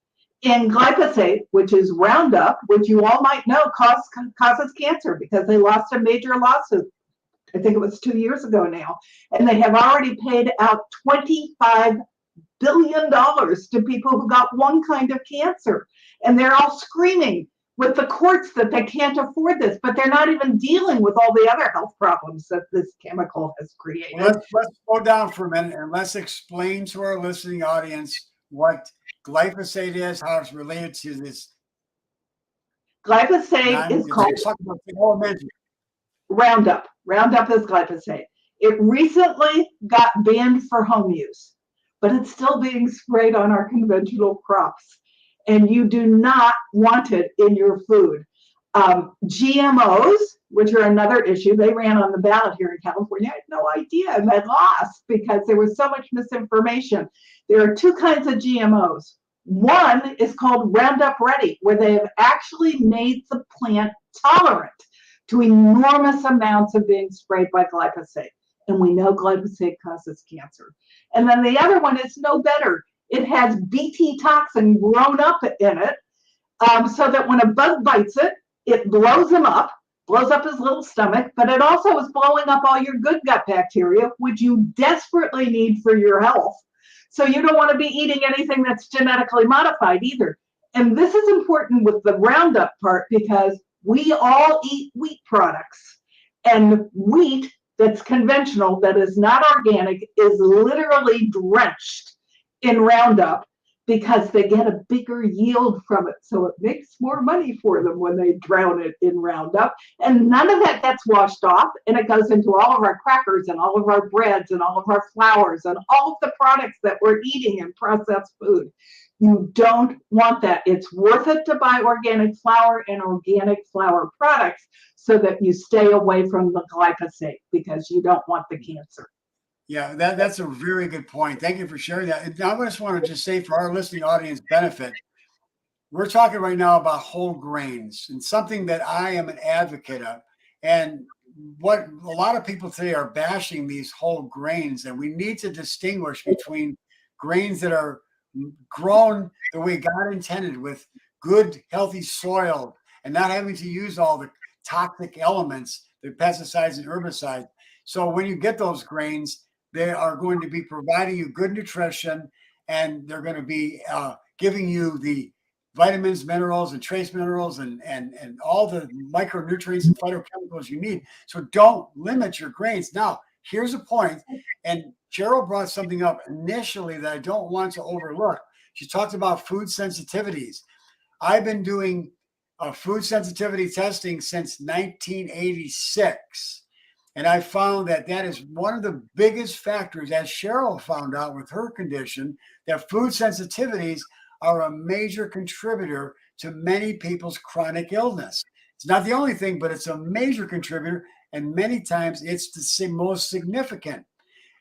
in glyphosate, which is Roundup, which you all might know causes cancer, because they lost a major lawsuit. I think it was 2 years ago now, and they have already paid out $25 billion to people who got one kind of cancer, and they're all screaming with the courts that they can't afford this, but they're not even dealing with all the other health problems that this chemical has created. Well, let's slow down for a minute and let's explain to our listening audience what glyphosate is, how it's related to this. Glyphosate is called Roundup. Roundup is glyphosate. It recently got banned for home use, but it's still being sprayed on our conventional crops, and you do not want it in your food. GMOs, which are another issue, they ran on the ballot here in California. I had no idea, and I lost because there was so much misinformation. There are two kinds of GMOs. One is called Roundup Ready, where they have actually made the plant tolerant to enormous amounts of being sprayed by glyphosate. And we know glyphosate causes cancer. And then the other one is no better. It has Bt toxin grown up in it, so that when a bug bites it, it blows up his little stomach, but it also is blowing up all your good gut bacteria, which you desperately need for your health. So you don't want to be eating anything that's genetically modified either. And this is important with the Roundup part because we all eat wheat products. And wheat that's conventional, that is not organic, is literally drenched in Roundup because they get a bigger yield from it. So it makes more money for them when they drown it in Roundup. And none of that gets washed off, and it goes into all of our crackers and all of our breads and all of our flours and all of the products that we're eating in processed food. You don't want that. It's worth it to buy organic flour and organic flour products so that you stay away from the glyphosate because you don't want the cancer. Yeah, that's a very good point. Thank you for sharing that. And I just want to just say for our listening audience benefit, we're talking right now about whole grains and something that I am an advocate of. And what a lot of people today are bashing these whole grains, and we need to distinguish between grains that are grown the way God intended with good, healthy soil and not having to use all the toxic elements, the pesticides and herbicides. So when you get those grains, they are going to be providing you good nutrition, and they're going to be giving you the vitamins, minerals, and trace minerals, and all the micronutrients and phytochemicals you need. So don't limit your grains. Now, here's a point, and Cheryl brought something up initially that I don't want to overlook. She talked about food sensitivities. I've been doing food sensitivity testing since 1986. And I found that that is one of the biggest factors, as Cheryl found out with her condition, that food sensitivities are a major contributor to many people's chronic illness. It's not the only thing, but it's a major contributor. And many times it's the most significant.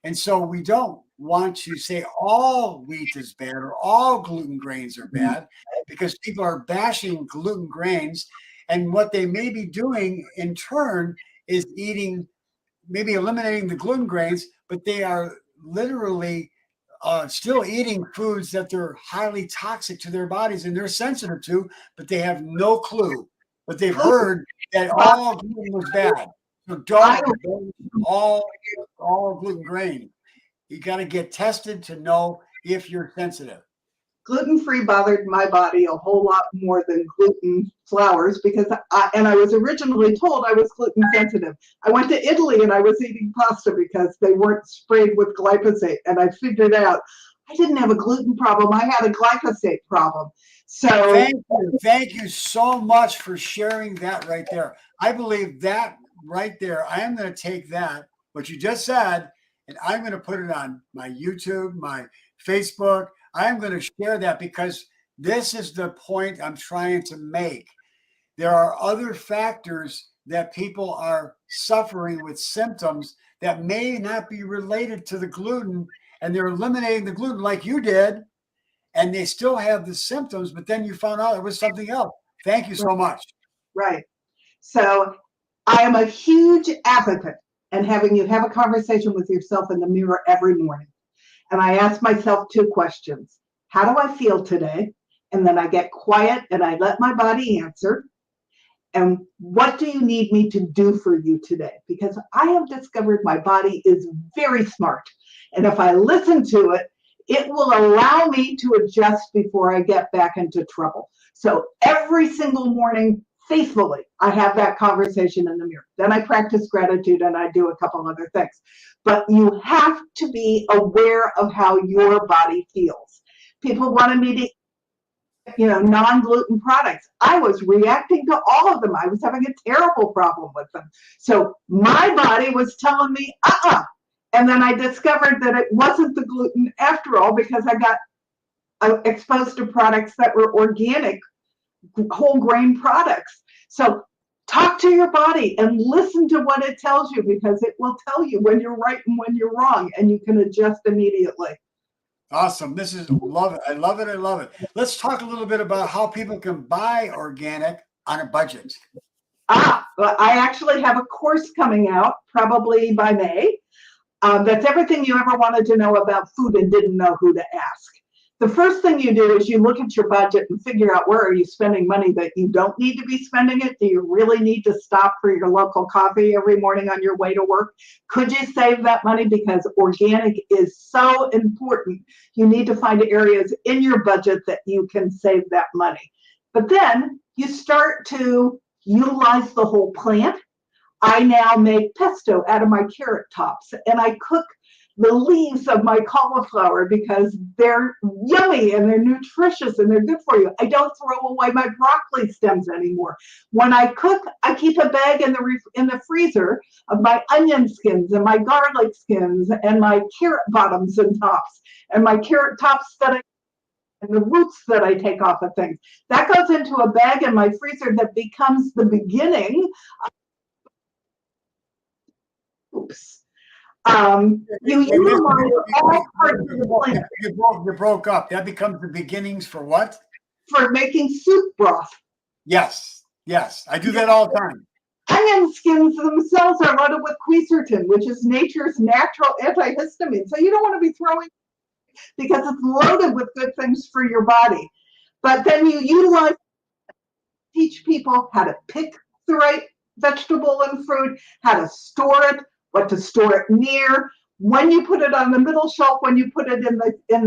And so we don't want to say all wheat is bad or all gluten grains are bad, because people are bashing gluten grains. And what they may be doing in turn is eating, maybe eliminating the gluten grains, but they are literally still eating foods that they're highly toxic to their bodies and they're sensitive to, but they have no clue. But they've heard that all gluten was bad. So don't all gluten grain. You got to get tested to know if you're sensitive. Gluten-free bothered my body a whole lot more than gluten flours because I was originally told I was gluten sensitive. I went to Italy and I was eating pasta because they weren't sprayed with glyphosate, and I figured out I didn't have a gluten problem. I had a glyphosate problem. So thank you so much for sharing that right there. I believe that right there. I am going to take that, what you just said, and I'm going to put it on my YouTube, my Facebook. I'm going to share that because this is the point I'm trying to make. There are other factors that people are suffering with symptoms that may not be related to the gluten, and they're eliminating the gluten like you did, and they still have the symptoms, but then you found out it was something else. Thank you so much. Right. So I am a huge advocate in having you have a conversation with yourself in the mirror every morning. And I ask myself two questions. How do I feel today? And then I get quiet and I let my body answer. And what do you need me to do for you today? Because I have discovered my body is very smart. And if I listen to it, it will allow me to adjust before I get back into trouble. So every single morning, faithfully, I have that conversation in the mirror. Then I practice gratitude and I do a couple other things. But you have to be aware of how your body feels. People wanted me to non-gluten products. I was reacting to all of them. I was having a terrible problem with them. So my body was telling me, And then I discovered that it wasn't the gluten after all, because I got exposed to products that were organic, whole grain products. So talk to your body and listen to what it tells you, because it will tell you when you're right and when you're wrong, and you can adjust immediately. Awesome. This is love it. I love it. I love it. Let's talk a little bit about how people can buy organic on a budget. Well, I actually have a course coming out probably by May. That's everything you ever wanted to know about food and didn't know who to ask. The first thing you do is you look at your budget and figure out where are you spending money that you don't need to be spending it. Do you really need to stop for your local coffee every morning on your way to work? Could you save that money? Because organic is so important. You need to find areas in your budget that you can save that money. But then you start to utilize the whole plant. I now make pesto out of my carrot tops, and I cook the leaves of my cauliflower because they're yummy and they're nutritious and they're good for you. I don't throw away my broccoli stems anymore. When I cook, I keep a bag in the freezer of my onion skins and my garlic skins and my carrot bottoms and tops and my carrot tops and the roots that I take off of things. That goes into a bag in my freezer that becomes the beginning. You utilize all parts of the plant. You broke up. That becomes the beginnings for what? For making soup broth. Yes. I do that all the time. Onion skins themselves are loaded with quercetin, which is nature's natural antihistamine. So you don't want to be throwing because it's loaded with good things for your body. But then you teach people how to pick the right vegetable and fruit, how to store it, what to store it near, when you put it on the middle shelf, when you put it in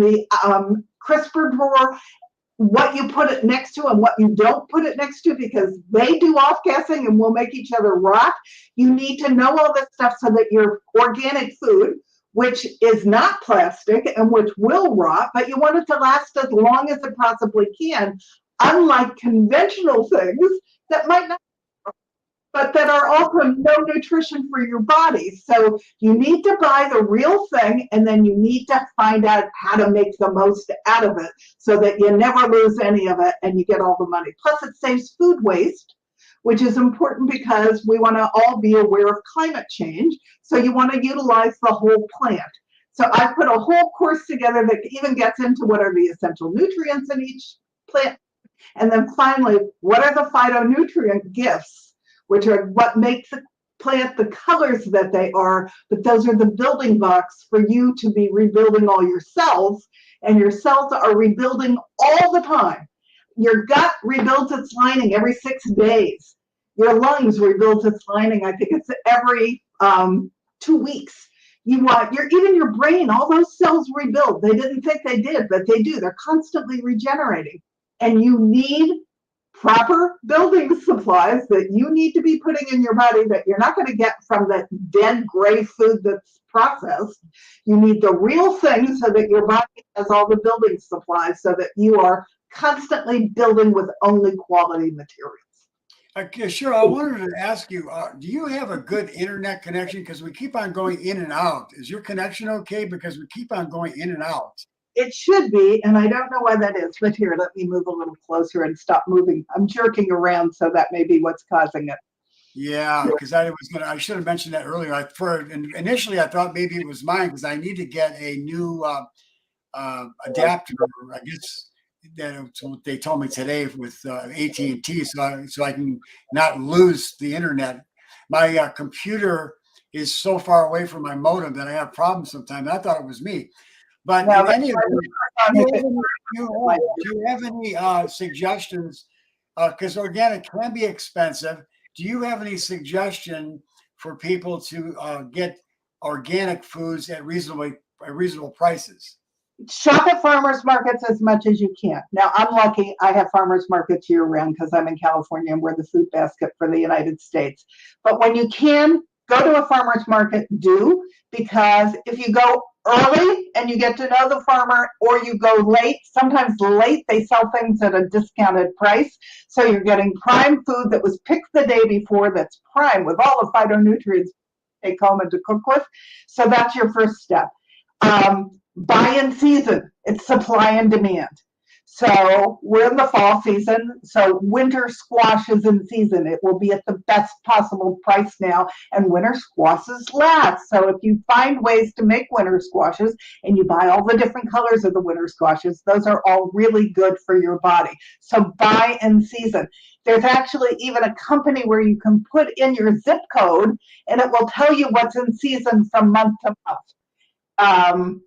the crisper drawer, what you put it next to and what you don't put it next to, because they do off-gassing and will make each other rot. You need to know all this stuff so that your organic food, which is not plastic and which will rot, but you want it to last as long as it possibly can, unlike conventional things that might not, but that are also no nutrition for your body. So you need to buy the real thing, and then you need to find out how to make the most out of it so that you never lose any of it and you get all the money. Plus it saves food waste, which is important because we want to all be aware of climate change. So you want to utilize the whole plant. So I put a whole course together that even gets into what are the essential nutrients in each plant. And then finally, what are the phytonutrient gifts, which are what makes the plant the colors that they are, but those are the building blocks for you to be rebuilding all your cells, and your cells are rebuilding all the time. Your gut rebuilds its lining every 6 days. Your lungs rebuilds its lining, I think it's every 2 weeks. Even your brain, all those cells rebuild. They didn't think they did, but they do. They're constantly regenerating. And you need proper building supplies that you need to be putting in your body that you're not going to get from that dead gray food that's processed. You need the real thing so that your body has all the building supplies so that you are constantly building with only quality materials. Okay, sure. I wanted to ask you, do you have a good internet connection? Because we keep on going in and out. Is your connection okay? Because we keep on going in and out. It should be, and I don't know why that is, but here, let me move a little closer and stop moving. I'm jerking around, so that may be what's causing it. Yeah, because I should have mentioned that earlier. Initially, I thought maybe it was mine because I need to get a new adapter. I guess that's what they told me today with AT&T, so I can not lose the internet. My computer is so far away from my modem that I have problems sometimes. I thought it was me. But in any event, do you have any suggestions? Because organic can be expensive. Do you have any suggestion for people to get organic foods at reasonable prices? Shop at farmers markets as much as you can. Now, I'm lucky. I have farmers markets year round because I'm in California and we're the food basket for the United States. But when you can, go to a farmer's market, because if you go early and you get to know the farmer, or you go late, sometimes late, they sell things at a discounted price. So you're getting prime food that was picked the day before, that's prime with all the phytonutrients to take home and to cook with. So that's your first step. Buy in season. It's supply and demand. So we're in the fall season. So winter squash is in season. It will be at the best possible price now, and winter squashes last. So if you find ways to make winter squashes and you buy all the different colors of the winter squashes, those are all really good for your body. So buy in season. There's actually even a company where you can put in your zip code and it will tell you what's in season from month to month.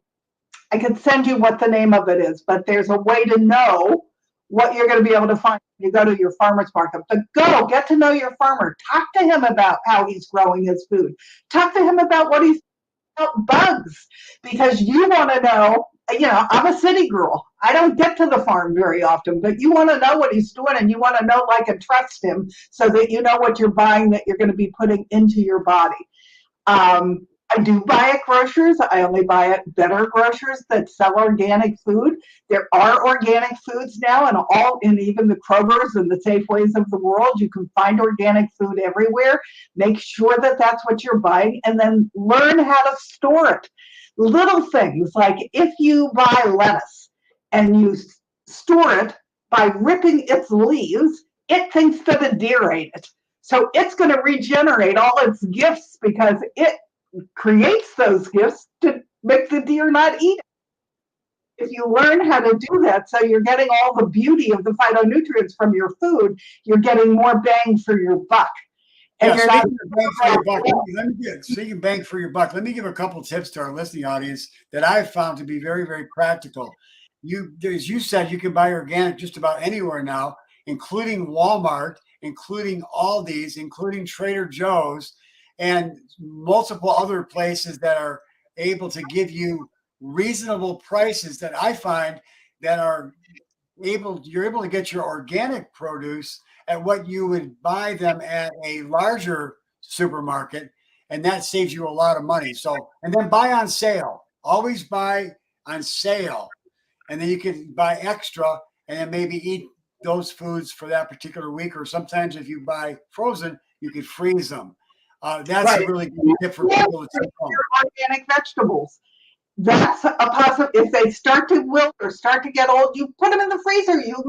I could send you what the name of it is, but there's a way to know what you're going to be able to find when you go to your farmer's market. But go get to know your farmer. Talk to him about how he's growing his food. Talk to him about what he's about bugs, because you want to know. I'm a city girl. I don't get to the farm very often, but you want to know what he's doing, and you want to know, like, and trust him so that you know what you're buying, that you're going to be putting into your body. I do buy at grocers. I only buy at better grocers that sell organic food. There are organic foods now, and even the Krogers and the Safeways of the world. You can find organic food everywhere. Make sure that that's what you're buying, and then learn how to store it. Little things like if you buy lettuce and you store it by ripping its leaves, it thinks that a deer ate it. So it's going to regenerate all its gifts because it creates those gifts to make the deer not eat it. If you learn how to do that, so you're getting all the beauty of the phytonutrients from your food, you're getting more bang for your buck. And Yeah, you're not. Speaking of bang for your buck, let me give a couple tips to our listening audience that I've found to be very, very practical. As you said, you can buy organic just about anywhere now, including Walmart, including Aldi's, including Trader Joe's, and multiple other places that are able to give you reasonable prices that I find that you're able to get your organic produce at what you would buy them at a larger supermarket, and that saves you a lot of money. So, and then buy on sale. Always buy on sale, and then you can buy extra and then maybe eat those foods for that particular week. Or sometimes if you buy frozen, you could freeze them. That's a really good tip for people to take home. Organic vegetables. That's a positive. If they start to wilt or start to get old, you put them in the freezer. You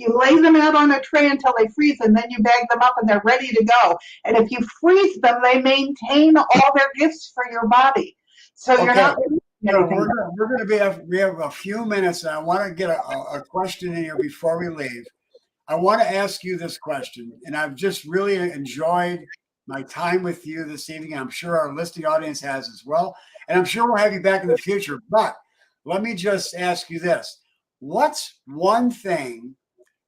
lay them out on a tray until they freeze, and then you bag them up and they're ready to go. And if you freeze them, they maintain all their gifts for your body. So you're not. We have a few minutes, and I want to get a question in here before we leave. I want to ask you this question, and I've just really enjoyed my time with you this evening. I'm sure our listening audience has as well. And I'm sure we'll have you back in the future. But let me just ask you this. What's one thing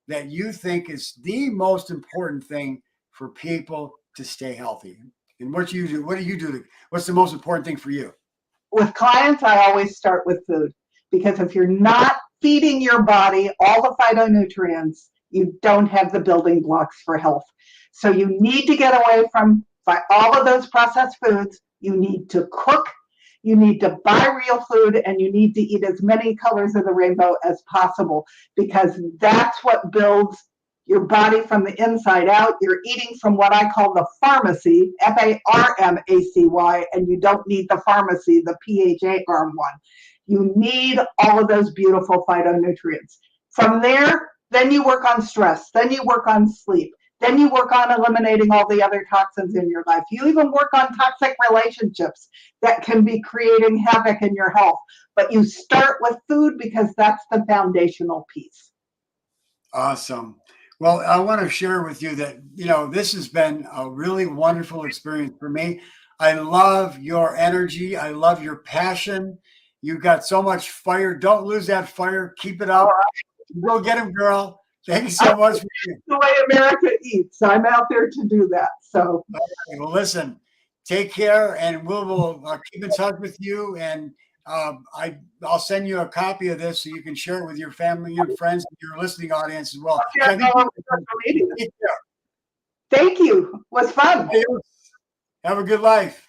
that you think is the most important thing for people to stay healthy? And what do you do? What's the most important thing for you? With clients, I always start with food, because if you're not feeding your body all the phytonutrients, you don't have the building blocks for health. So you need to get away from all of those processed foods. You need to cook. You need to buy real food, and you need to eat as many colors of the rainbow as possible, because that's what builds your body from the inside out. You're eating from what I call the pharmacy, Pharmacy, and you don't need the pharmacy, the PHAR one. You need all of those beautiful phytonutrients. From there, then you work on stress, then you work on sleep, then you work on eliminating all the other toxins in your life. You even work on toxic relationships that can be creating havoc in your health. But you start with food, because that's the foundational piece. Awesome. Well, I want to share with you that, this has been a really wonderful experience for me. I love your energy. I love your passion. You've got so much fire. Don't lose that fire. Keep it up. Go get him, girl. Thank you so much. The way America eats. I'm out there to do that. So, okay, well, listen, take care, and we'll keep in touch with you. And I'll send you a copy of this so you can share it with your family, your friends, and your listening audience as well. Thank you. It was fun. Have a good life.